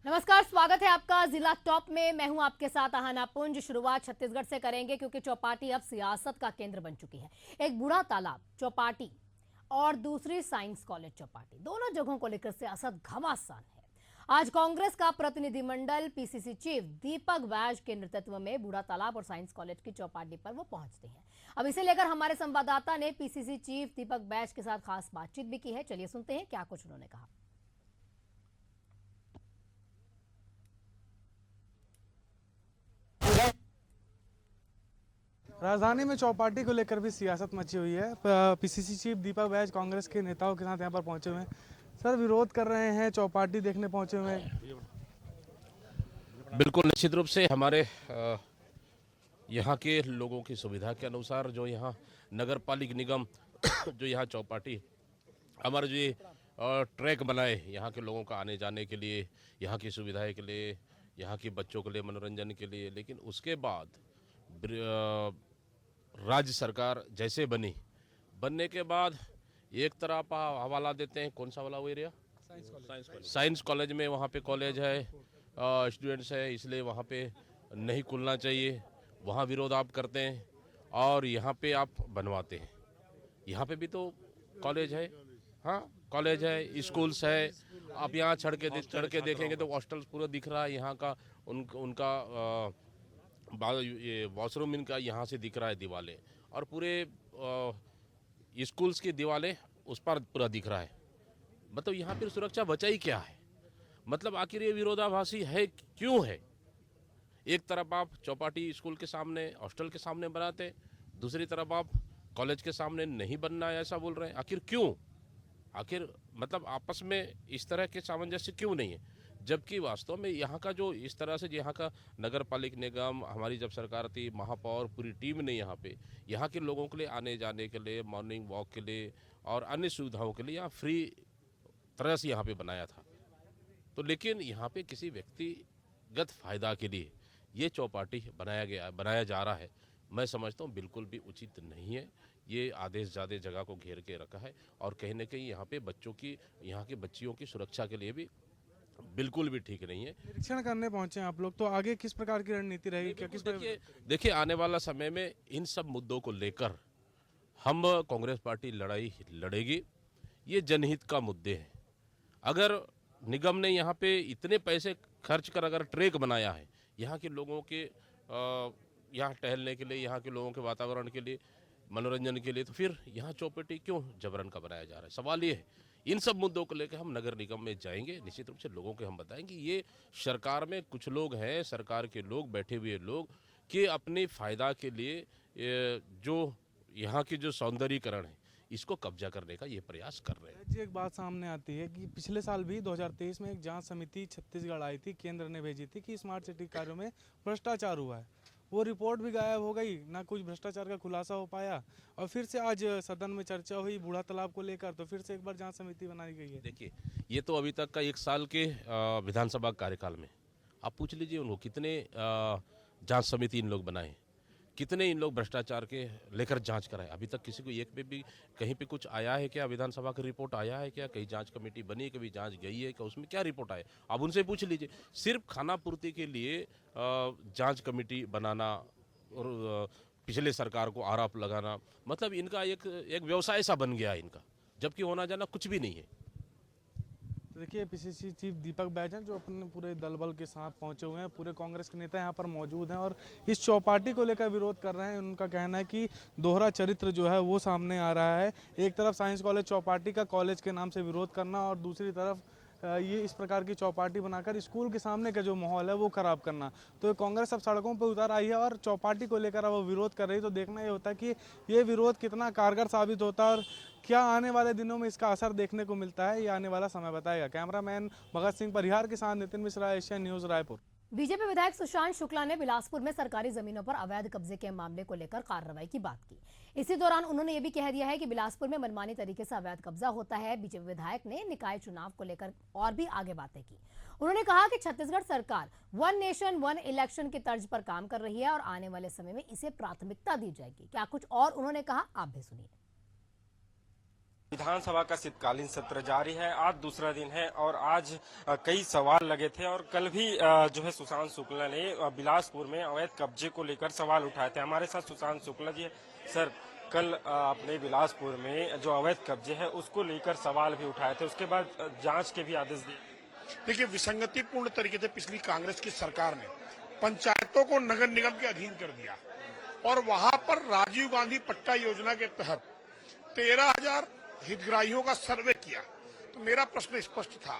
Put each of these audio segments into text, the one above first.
नमस्कार, स्वागत है आपका जिला टॉप में। मैं हूं आपके साथ आहाना पुंज। शुरुआत छत्तीसगढ़ से करेंगे क्योंकि चौपाटी अब सियासत का केंद्र बन चुकी है। एक बूढ़ा तालाब चौपाटी और दूसरी साइंस कॉलेज चौपाटी, दोनों जगहों को लेकर सियासत घमासान है। आज कांग्रेस का प्रतिनिधिमंडल पीसीसी चीफ दीपक बैज के नेतृत्व में बूढ़ा तालाब और साइंस कॉलेज की चौपाटी पर वो पहुंचते हैं। अब इसे लेकर हमारे संवाददाता ने पीसीसी चीफ दीपक बैज के साथ खास बातचीत भी की है। चलिए सुनते हैं क्या कुछ उन्होंने कहा। राजधानी में चौपाटी को लेकर भी सियासत मची हुई है। पीसीसी चीफ दीपक बैज कांग्रेस के नेताओं के साथ यहां पर पहुंचे हुए हैं। सर, विरोध कर रहे हैं, चौपाटी देखने पहुंचे हुए हैं। बिल्कुल निश्चित रूप से हमारे यहाँ के लोगों की सुविधा के अनुसार जो यहाँ नगर पालिक निगम जो यहाँ चौपाटी हमारे जो ये ट्रैक बनाए यहाँ के लोगों का आने जाने के लिए, यहाँ की सुविधाएं के लिए, यहाँ के बच्चों के लिए मनोरंजन के लिए, लेकिन उसके बाद राज्य सरकार जैसे बनने के बाद एक तरफ हवाला देते हैं। कौन सा वाला वो एरिया? साइंस कॉलेज में वहाँ पे कॉलेज है, स्टूडेंट्स है, इसलिए वहाँ पे नहीं खुलना चाहिए। वहाँ विरोध आप करते हैं और यहाँ पे आप बनवाते हैं। यहाँ पे भी तो कॉलेज है, हाँ कॉलेज है, स्कूल्स है। आप यहाँ चढ़ के देखेंगे तो हॉस्टल पूरा दिख रहा है यहाँ का। उनका ये वॉशरूम इनका यहाँ से दिख रहा है दीवारें, और पूरे स्कूल्स की दीवारें उस पर पूरा दिख रहा है। मतलब यहाँ पर सुरक्षा बचा ही क्या है? मतलब आखिर ये विरोधाभासी है क्यों है? एक तरफ आप चौपाटी स्कूल के सामने, हॉस्टल के सामने बनाते, दूसरी तरफ आप कॉलेज के सामने नहीं बनना है ऐसा बोल रहे हैं। आखिर क्यों? आखिर मतलब आपस में इस तरह के सामंजस्य क्यों नहीं है? जबकि वास्तव में यहाँ का जो इस तरह से यहाँ का नगर पालिक निगम, हमारी जब सरकार थी, महापौर, पूरी टीम ने यहाँ के लोगों के लिए आने जाने के लिए, मॉर्निंग वॉक के लिए और अन्य सुविधाओं के लिए यहाँ फ्री तरह से यहाँ पे बनाया था। तो लेकिन यहाँ पे किसी व्यक्तिगत फायदा के लिए ये चौपाटी बनाया जा रहा है। मैं समझता हूँ बिल्कुल भी उचित नहीं है। ये आधे से ज़्यादा जगह को घेर के रखा है और कहीं न कहीं यहाँ पे यहाँ के बच्चियों की सुरक्षा के लिए भी बिल्कुल भी ठीक नहीं है। निरीक्षण करने पहुंचे हैं आप लोग, तो आगे किस प्रकार की रणनीति रहेगी? क्या देखिए आने वाला समय में इन सब मुद्दों को लेकर हम कांग्रेस पार्टी लड़ाई लड़ेगी। ये जनहित का मुद्दे हैं। अगर निगम ने यहाँ पे इतने पैसे खर्च कर अगर ट्रैक बनाया है यहाँ के लोगों के यहाँ टहलने के लिए, यहाँ के लोगों के वातावरण के लिए, मनोरंजन के लिए, तो फिर यहाँ चौपाटी क्यों जबरन का बनाया जा रहा है? सवाल ये है। इन सब मुद्दों को लेकर हम नगर निगम में जाएंगे, निश्चित रूप से लोगों को हम बताएंगे। ये सरकार में कुछ लोग हैं, सरकार के लोग, बैठे हुए लोग कि अपने फायदा के लिए जो यहाँ की जो सौंदर्यीकरण है इसको कब्जा करने का ये प्रयास कर रहे हैं। जी, एक बात सामने आती है कि पिछले साल भी 2023 में एक जांच समिति छत्तीसगढ़ आई थी, केंद्र ने भेजी थी कि स्मार्ट सिटी कार्यों में भ्रष्टाचार हुआ है। वो रिपोर्ट भी गायब हो गई, ना कुछ भ्रष्टाचार का खुलासा हो पाया। और फिर से आज सदन में चर्चा हुई बूढ़ा तालाब को लेकर, तो फिर से एक बार जांच समिति बनाई गई है। देखिए, ये तो अभी तक का 1 साल के विधानसभा कार्यकाल में आप पूछ लीजिए उनको कितने जांच समिति इन लोग बनाए, कितने इन लोग भ्रष्टाचार के लेकर जांच कराए। अभी तक किसी को एक पे भी कहीं पे कुछ आया है क्या? विधानसभा की रिपोर्ट आया है क्या? कहीं जांच कमेटी बनी, कभी जांच गई है क्या? उसमें क्या रिपोर्ट आया? आप उनसे पूछ लीजिए। सिर्फ खाना पूर्ति के लिए जांच कमेटी बनाना और पिछले सरकार को आरोप लगाना, मतलब इनका एक व्यवसाय सा बन गया है इनका, जबकि होना जाना कुछ भी नहीं है। तो देखिए, पीसीसी चीफ दीपक बैज हैं जो अपने पूरे दल बल के साथ पहुंचे हुए हैं। पूरे कांग्रेस के नेता यहां पर मौजूद हैं और इस चौपाटी को लेकर विरोध कर रहे हैं। उनका कहना है कि दोहरा चरित्र जो है वो सामने आ रहा है। एक तरफ साइंस कॉलेज चौपाटी का कॉलेज के नाम से विरोध करना और दूसरी तरफ ये इस प्रकार की चौपाटी बनाकर स्कूल के सामने का जो माहौल है वो खराब करना। तो कांग्रेस अब सड़कों पर उतर आई है और चौपाटी को लेकर अब वो विरोध कर रही है। तो देखना ये होता है कि ये विरोध कितना कारगर साबित होता है और क्या आने वाले दिनों में इसका असर देखने को मिलता है, ये आने वाला समय बताएगा। कैमरामैन भगत सिंह परिहार के साथ Nitin Mishra, Asian news, Raipur. BJP विधायक सुशांत शुक्ला ने बिलासपुर में सरकारी जमीनों पर अवैध कब्जे के मामले को लेकर कार्रवाई की बात की। इसी दौरान उन्होंने ये भी कह दिया है कि बिलासपुर में मनमानी तरीके से अवैध कब्जा होता है। बीजेपी विधायक ने निकाय चुनाव को लेकर और भी आगे बातें की। उन्होंने कहा कि छत्तीसगढ़ सरकार 1 नेशन 1 इलेक्शन की तर्ज पर काम कर रही है और आने वाले समय में इसे प्राथमिकता दी जाएगी। क्या कुछ और उन्होंने कहा, आप भी सुनिए। विधानसभा का शीतकालीन सत्र जारी है। आज दूसरा दिन है और आज कई सवाल लगे थे और कल भी जो है सुशांत शुक्ला ने बिलासपुर में अवैध कब्जे को लेकर सवाल उठाए थे। हमारे साथ सुशांत शुक्ला जी है। सर, कल आपने बिलासपुर में जो अवैध कब्जे है उसको लेकर सवाल भी उठाए थे, उसके बाद जांच के भी आदेश दिए। देखिए, विसंगतिपूर्ण तरीके से पिछली कांग्रेस की सरकार ने पंचायतों को नगर निगम के अधीन कर दिया और वहां पर राजीव गांधी पट्टा योजना के तहत 13,000 हितग्राहियों का सर्वे किया। तो मेरा प्रश्न स्पष्ट था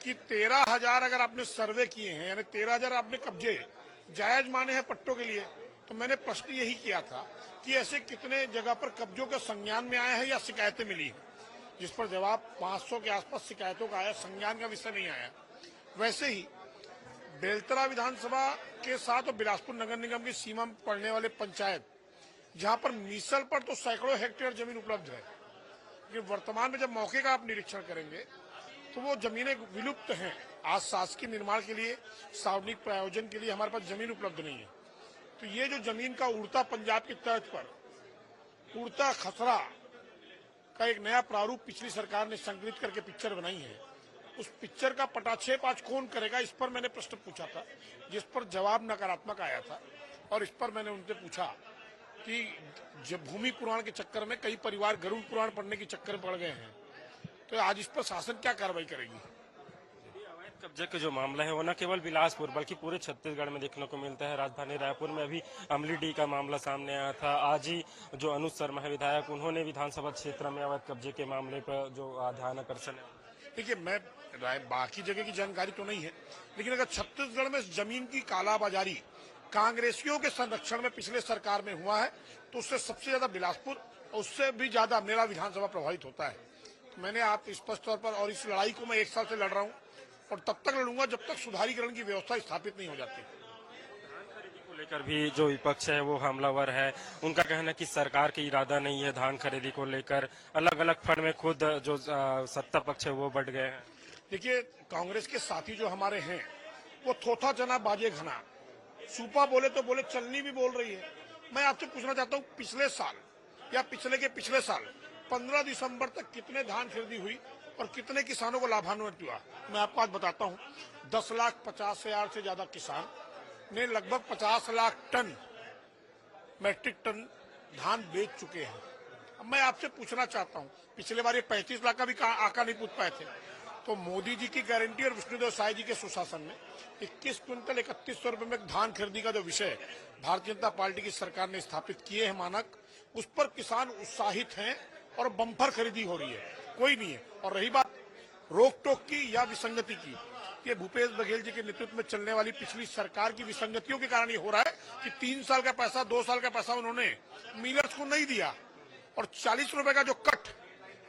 कि 13,000 अगर आपने सर्वे किए हैं, यानी 13,000 आपने कब्जे जायज माने हैं पट्टों के लिए, तो मैंने प्रश्न यही किया था कि ऐसे कितने जगह पर कब्जों के संज्ञान में आए हैं या शिकायतें मिली हैं, जिस पर जवाब 500 के आसपास शिकायतों का आया, संज्ञान का विषय नहीं आया। वैसे ही बेलतरा विधानसभा के साथ और बिलासपुर नगर निगम की सीमा में पड़ने वाले पंचायत, जहां पर मीसल पर तो सैकड़ों हेक्टेयर जमीन उपलब्ध है, कि वर्तमान में जब मौके का आप निरीक्षण करेंगे तो वो जमीनें विलुप्त हैं। आज शासकीय निर्माण के लिए, सार्वजनिक प्रयोजन के लिए हमारे पास जमीन उपलब्ध नहीं है। तो ये जो जमीन का उड़ता पंजाब की तर्ज पर उड़ता खसरा का एक नया प्रारूप पिछली सरकार ने संकलित करके पिक्चर बनाई है, उस पिक्चर का पटाक्षेप आज कौन करेगा, इस पर मैंने प्रश्न पूछा था, जिस पर जवाब नकारात्मक आया था। और इस पर मैंने उनसे पूछा कि जब भूमि पुराण के चक्कर में कई परिवार गरुड़ पुराण पढ़ने के चक्कर में पड़ गए हैं, तो आज इस पर शासन क्या कार्रवाई करेगी। अवैध कब्जे का जो मामला है वो न केवल बिलासपुर बल्कि पूरे छत्तीसगढ़ में देखने को मिलता है। राजधानी रायपुर में अभी अमलीडीह का मामला सामने आया था। आज ही जो अनुज शर्मा है विधायक, उन्होंने विधानसभा क्षेत्र में अवैध कब्जे के मामले पर जो ध्यान आकर्षण है। देखिए, मैं बाकी जगह की जानकारी तो नहीं है, लेकिन अगर छत्तीसगढ़ में जमीन की कालाबाजारी कांग्रेसियों के संरक्षण में पिछले सरकार में हुआ है, तो उससे सबसे ज्यादा बिलासपुर और उससे भी ज्यादा मेरा विधानसभा प्रभावित होता है। तो मैंने आप स्पष्ट तौर पर, और इस लड़ाई को मैं 1 साल से लड़ रहा हूं और तब तक लड़ूंगा जब तक सुधारीकरण की व्यवस्था स्थापित नहीं हो जाती। को लेकर भी जो विपक्ष है वो हमलावर है। उनका कहना है कि सरकार की इरादा नहीं है धान खरीदी को लेकर। अलग अलग फंड में खुद जो सत्ता पक्ष है वो बढ़ गए हैं। देखिए, कांग्रेस के साथी जो हमारे हैं वो थोथा चना बाजे घना, सूपा बोले तो बोले, चलनी भी बोल रही है। मैं आपसे पूछना चाहता हूँ, पिछले साल या पिछले के पिछले साल 15 दिसंबर तक कितने धान खरीदी हुई और कितने किसानों को लाभान्वित हुआ? मैं आपको आज बताता हूँ। 10,50,000 से ज्यादा किसान ने लगभग 50 लाख टन मैट्रिक टन धान बेच चुके हैं। अब मैं आपसे पूछना चाहता हूँ, पिछले बार ये 35 लाख का भी आंकड़ा नहीं पूछ पाए थे, तो मोदी जी की गारंटी और विष्णुदेव साय जी के सुशासन में 21 क्विंटल 3100 रुपए में धान खरीदी का जो विषय भारतीय जनता पार्टी की सरकार ने स्थापित किए हैं मानक, उस पर किसान उत्साहित हैं और बम्पर खरीदी हो रही है, कोई नहीं है। और रही बात रोक टोक की या विसंगति की, ये भूपेश बघेल जी के नेतृत्व में चलने वाली पिछली सरकार की विसंगतियों के कारण ये हो रहा है कि 3 साल का पैसा, 2 साल का पैसा उन्होंने मिलर्स को नहीं दिया और 40 रुपए का जो कट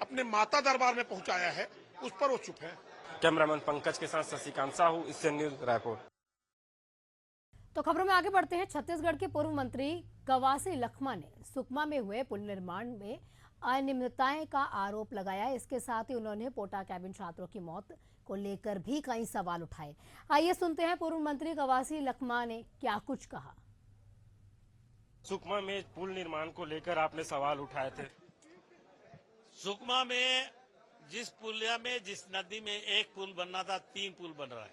अपने माता दरबार में पहुंचाया है, उस पर वो चुप है। कैमरामैन पंकज के साथ शशिकांत साहू, इससे न्यूज रायपुर। तो खबरों में आगे बढ़ते हैं। छत्तीसगढ़ के पूर्व मंत्री कवासी लखमा ने सुकमा में हुए पुल निर्माण में अनियमितताएं का आरोप लगाया। इसके साथ ही उन्होंने पोटा कैबिन छात्रों की मौत को लेकर भी कई सवाल उठाए। आइए सुनते हैं पूर्व मंत्री कवासी लखमा ने क्या कुछ कहा। सुकमा में पुल निर्माण को लेकर आपने सवाल उठाए थे। सुकमा में जिस पुलिया में, जिस नदी में एक पुल बनना था, 3 पुल बन रहा है।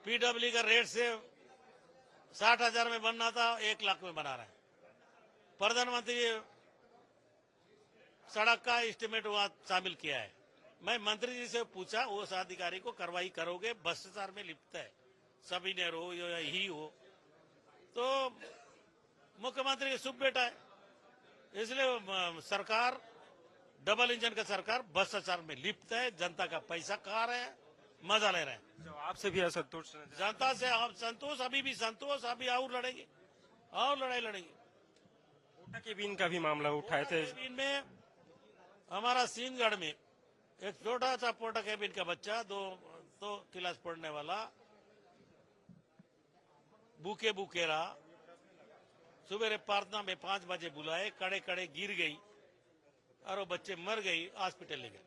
पीडब्ल्यू का रेट से 60,000 में बनना था, 1 लाख में बना रहा है। प्रधानमंत्री सड़क का एस्टिमेट वहां शामिल किया है। मैं मंत्री जी से पूछा, उस अधिकारी को कार्रवाई करोगे? भ्रष्टाचार में लिप्त है, सभी ने हो या ही हो, तो मुख्यमंत्री शुभ बेटा है, इसलिए सरकार डबल इंजन का सरकार भ्रष्टाचार में लिप्त है, जनता का पैसा खा रहे हैं, मजा ले रहे हैं। जो आपसे भी असंतोष, जनता से हम संतोष, अभी भी संतोष, अभी और लड़ेंगे और लड़ाई लड़ेंगे। पोटा केबिन का भी मामला उठाए थे। केबिन में हमारा सीनगढ़ में एक छोटा सा पोटा केबिन का बच्चा, दो क्लास पढ़ने वाला, भूखे रहा। सुबह प्रार्थना में 5 बजे बुलाए, कड़े कड़े गिर गई और वो बच्चे मर गई, हॉस्पिटल ले गए।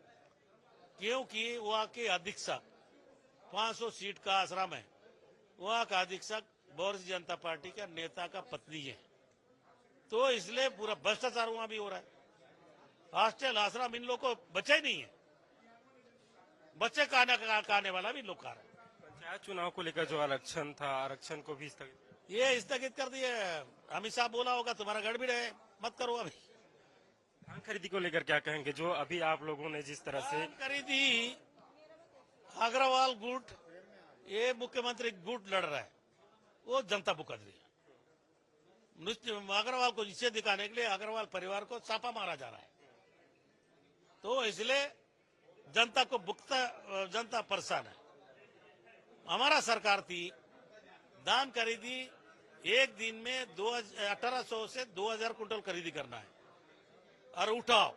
क्योंकि वहाँ के अधीक्षक, 500 सीट का आश्रम है, वहाँ का अधीक्षक भारतीय जनता पार्टी का नेता का पत्नी है, तो इसलिए पूरा भ्रष्टाचार वहाँ भी हो रहा है। हॉस्टल आश्रम इन लोगों को बचा ही नहीं है। बच्चे खाने वाला भी इन लोग खा रहे हैं। पंचायत चुनाव को लेकर जो आरक्षण था, आरक्षण को भी स्थगित। ये स्थगित कर दिए। अमित शाह बोला होगा तुम्हारा गड़बड़ है, मत करो। अभी धान खरीदी को लेकर क्या कहेंगे, जो अभी आप लोगों ने जिस तरह से खरीदी अग्रवाल गुट, ये मुख्यमंत्री गुट लड़ रहा है, वो जनता पुकार रही है। अग्रवाल को नीचे दिखाने के लिए अग्रवाल परिवार को छापा मारा जा रहा है, तो इसलिए जनता को जनता परेशान है। हमारा सरकार थी, धान खरीदी एक दिन में 1800 से 2000 कुंटल खरीदी करना है, और उठाव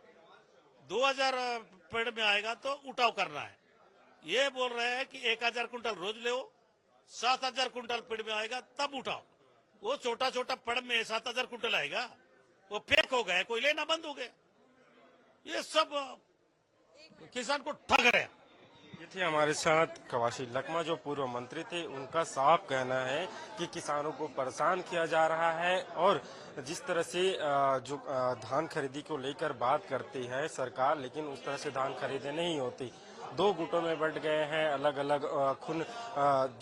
2000 पेड़ में आएगा तो उठाव करना है। ये बोल रहे हैं कि 1000 कुंटल रोज ले, 7000 कुंटल पेड़ में आएगा तब उठाओ। वो छोटा छोटा पेड़ में 7000 कुंटल आएगा, वो फेक हो गए, कोई लेना बंद हो गया। ये सब किसान को ठग रहे हैं। ये थे हमारे साथ कवाशी लकमा, जो पूर्व मंत्री थे। उनका साफ कहना है कि किसानों को परेशान किया जा रहा है, और जिस तरह से जो धान खरीदी को लेकर बात करती है सरकार, लेकिन उस तरह से धान खरीदे नहीं होती। दो गुटों में बंट गए हैं, अलग अलग खुन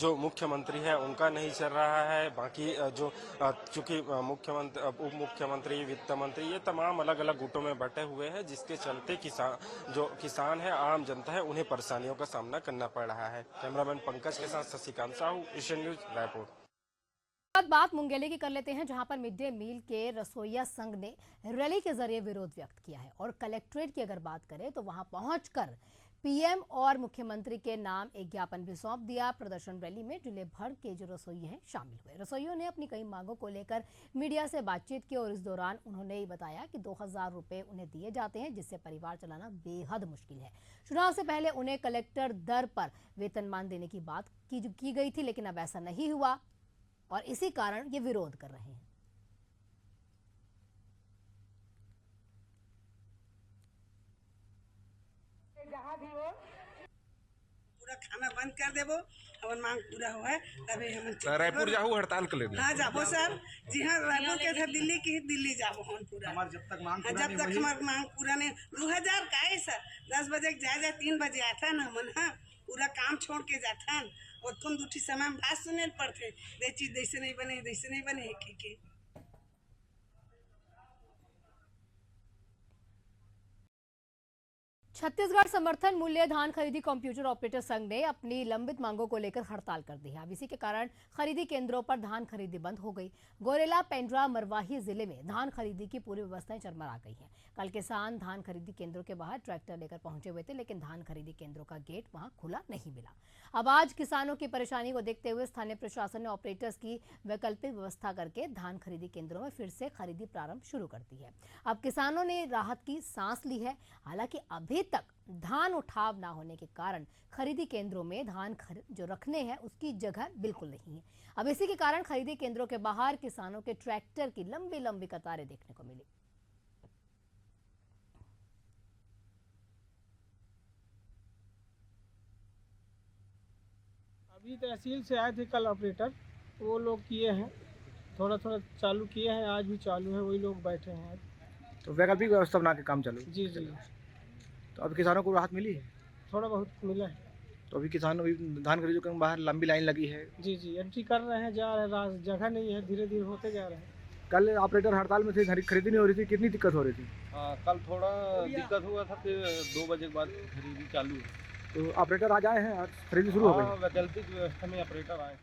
जो मुख्यमंत्री है उनका नहीं चल रहा है, बाकी जो चूंकि मुख्यमंत्री, उप मुख्यमंत्री, वित्त मंत्री, ये तमाम अलग अलग गुटों में बटे हुए हैं, जिसके चलते किसान है, आम जनता है, उन्हें परेशानियों का सामना करना पड़ रहा है। कैमरामैन पंकज के साथ शशिकांत साहू, एशियन न्यूज, रायपुर। बात मुंगेली की कर लेते हैं, जहां पर मिड डे मील के रसोइया संघ ने रैली के जरिए विरोध व्यक्त किया है, और कलेक्ट्रेट की अगर बात करें तो वहां पहुंचकर पीएम और मुख्यमंत्री के नाम एक ज्ञापन भी सौंप दिया। प्रदर्शन रैली में जिले भर के जो रसोइये हैं शामिल हुए। रसोइयों ने अपनी कई मांगों को लेकर मीडिया से बातचीत की, और इस दौरान उन्होंने ये बताया कि 2000 रुपए उन्हें दिए जाते हैं, जिससे परिवार चलाना बेहद मुश्किल है। चुनाव से पहले उन्हें कलेक्टर दर पर वेतनमान देने की बात की गई थी, लेकिन अब ऐसा नहीं हुआ, और इसी कारण ये विरोध कर रहे हैं। पूरा खाना बंद कर देबो, हमन मांग पूरा हो है तभी हम रायपुर जाहू हड़ताल कर लेना। हाँ जाबो सर जी, हाँ रायपुर के था दिल्ली की, दिल्ली जाबो हम पूरा। हमार जब तक मांग हमार मांग पूरा नहीं 2000 का है सर। 10 बजे जाए 3 बजे आता न मन, हाँ पूरा काम छोड़ के जाता न, और तुम दूठी समय में बात सुने पड़ते, दे चीज जैसे नहीं बने के। छत्तीसगढ़ समर्थन मूल्य धान खरीदी कंप्यूटर ऑपरेटर संघ ने अपनी लंबित मांगों को लेकर हड़ताल कर दी है। अब इसी के कारण खरीदी केंद्रों पर धान खरीदी बंद हो गई। गोरेला, पेंड्रा, मरवाही जिले में धान खरीदी की पूरी व्यवस्थाएं चरमरा गई हैं। कल किसान धान खरीदी केंद्रों के बाहर ट्रैक्टर लेकर पहुंचे हुए थे, लेकिन धान खरीदी केंद्रों का गेट वहां खुला नहीं मिला। अब आज किसानों की परेशानी को देखते हुए स्थानीय प्रशासन ने ऑपरेटर्स की वैकल्पिक व्यवस्था करके धान खरीदी केंद्रों में फिर से खरीदी प्रारंभ शुरू कर दी है। अब किसानों ने राहत की सांस ली है। हालांकि अभी तक धान उठाव ना होने के कारण खरीदी केंद्रों में धान जो रखने हैं उसकी जगह बिल्कुल नहीं है। अब इसी के कारण खरीदी केंद्रों के बाहर किसानों के ट्रैक्टर की लंबी लंबी कतारें देखने को मिली। अभी तहसील से आए थे कल ऑपरेटर, वो लोग किए हैं, थोड़ा थोड़ा चालू किए हैं, आज भी चालू है, वही लोग बैठे हैं। तो वैकल्पिक व्यवस्था बना के काम चालू। जी जी, तो अब किसानों को राहत मिली है? थोड़ा बहुत मिला है। तो अभी किसान धान खरीदो के बाहर लंबी लाइन लगी है। जी जी, एंट्री कर रहे हैं, जा रहे हैं, जगह नहीं है, धीरे धीरे होते जा रहे हैं। कल ऑपरेटर हड़ताल में थे, खरीदी नहीं हो रही थी, कितनी दिक्कत हो रही थी? हाँ, कल थोड़ा दिक्कत हुआ था, फिर 2 बजे के बाद खरीदी चालू है। तो ऑपरेटर आज आए हैं, खरीदी शुरू हो गई? वैकल्पिक व्यवस्था में ऑपरेटर आए।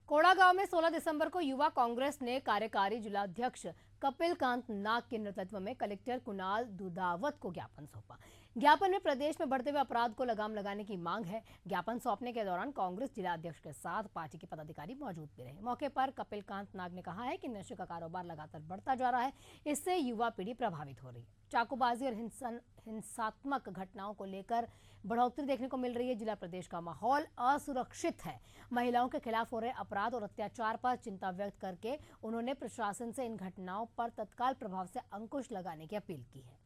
कोड़ा गांव में 16 दिसंबर को युवा कांग्रेस ने कार्यकारी जिलाध्यक्ष कपिल कांत नाग के नेतृत्व में कलेक्टर कुणाल दुधावत को ज्ञापन सौंपा। ज्ञापन में प्रदेश में बढ़ते हुए अपराध को लगाम लगाने की मांग है। ज्ञापन सौंपने के दौरान कांग्रेस जिलाध्यक्ष के साथ पार्टी के पदाधिकारी मौजूद भी रहे। मौके पर कपिल कांत नाग ने कहा है कि नशे का कारोबार लगातार बढ़ता जा रहा है, इससे युवा पीढ़ी प्रभावित हो रही है। चाकूबाजी और हिंसात्मक घटनाओं को लेकर बढ़ोतरी देखने को मिल रही है। जिला प्रदेश का माहौल असुरक्षित है। महिलाओं के खिलाफ हो रहे अपराध और अत्याचार पर चिंता व्यक्त करके उन्होंने प्रशासन से इन घटनाओं पर तत्काल प्रभाव से अंकुश लगाने की अपील की है।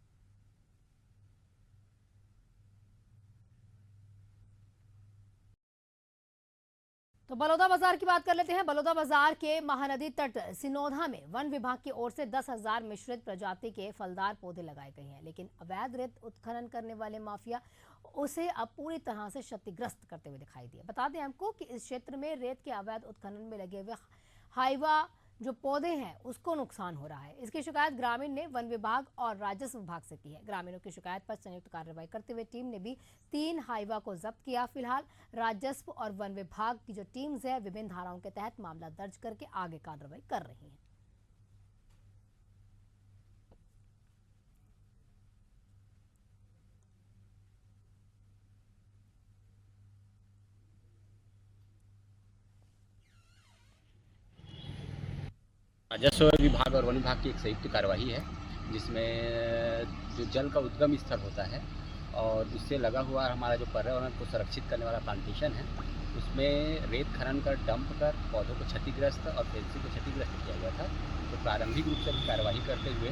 तो बलौदा बाजार की बात कर लेते हैं। बलौदा बाजार के महानदी तट सिनोधा में वन विभाग की ओर से 10,000 मिश्रित प्रजाति के फलदार पौधे लगाए गए हैं, लेकिन अवैध रेत उत्खनन करने वाले माफिया उसे अब पूरी तरह से क्षतिग्रस्त करते हुए दिखाई दिए। बता दें हमको कि इस क्षेत्र में रेत के अवैध उत्खनन में लगे हुए हाइवा जो पौधे हैं उसको नुकसान हो रहा है। इसकी शिकायत ग्रामीण ने वन विभाग और राजस्व विभाग से की है। ग्रामीणों की शिकायत पर संयुक्त कार्रवाई करते हुए टीम ने भी 3 हाइवा को जब्त किया। फिलहाल राजस्व और वन विभाग की जो टीम्स है विभिन्न धाराओं के तहत मामला दर्ज करके आगे कार्रवाई कर रही है। राजस्व विभाग और वन विभाग की एक संयुक्त कार्यवाही है, जिसमें जो जल का उद्गम स्थल होता है और उससे लगा हुआ हमारा जो पर्यावरण को सुरक्षित करने वाला प्लांटेशन है, उसमें रेत खनन कर डंप कर पौधों को क्षतिग्रस्त और फेंसिंग को क्षतिग्रस्त किया गया था। तो प्रारंभिक रूप से भी कार्यवाही करते हुए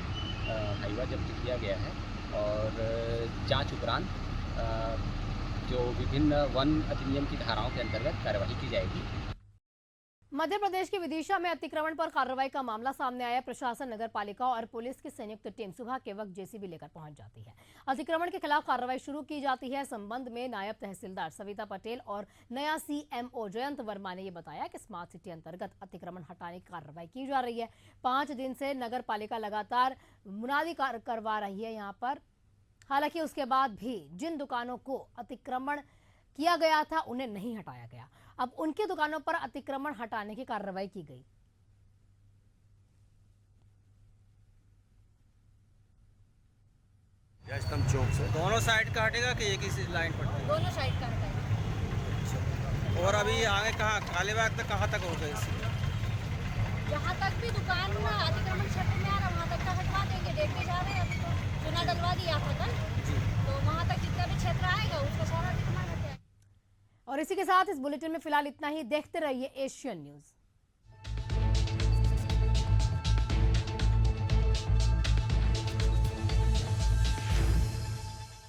हाइवा जब्त किया गया है और जांच उपरांत जो विभिन्न वन अधिनियम की धाराओं के अंतर्गत कार्यवाही की जाएगी। मध्य प्रदेश के विदिशा में अतिक्रमण पर कार्रवाई का मामला सामने आया। प्रशासन, नगर पालिका और पुलिस की संयुक्त टीम सुबह के वक्त जेसीबी लेकर पहुंच जाती है। अतिक्रमण के खिलाफ कार्रवाई शुरू की जाती है। संबंध में नायब तहसीलदार सविता पटेल और नया सीएमओ जयंत वर्मा ने ये बताया कि स्मार्ट सिटी अंतर्गत अतिक्रमण हटाने की कार्रवाई की जा रही है। 5 दिन से नगर पालिका लगातार मुनादी करवा रही है यहाँ पर। हालांकि उसके बाद भी जिन दुकानों को अतिक्रमण किया गया था उन्हें नहीं हटाया गया। अब उनकी दुकानों पर अतिक्रमण हटाने की कार्रवाई की गई। चौक से दोनों साइड का हटेगा कि एक ही लाइन पर? दोनों साइड का हटाएगा। और अभी आगे कहाँ काले बाग तक कहाँ तक हो गए? जहाँ तक भी दुकान अतिक्रमण क्षेत्र में आ रहा वहाँ तक का हटवा देंगे। देखते जा रहे हैं, अभी तो चुना डलवा दिया था कल, तो वहाँ तक जितना भी क्षेत्र आएगा उसका सारा अतिक्रमण हटेगा। और इसी के साथ इस बुलेटिन में फिलहाल इतना ही। देखते रहिए एशियन न्यूज।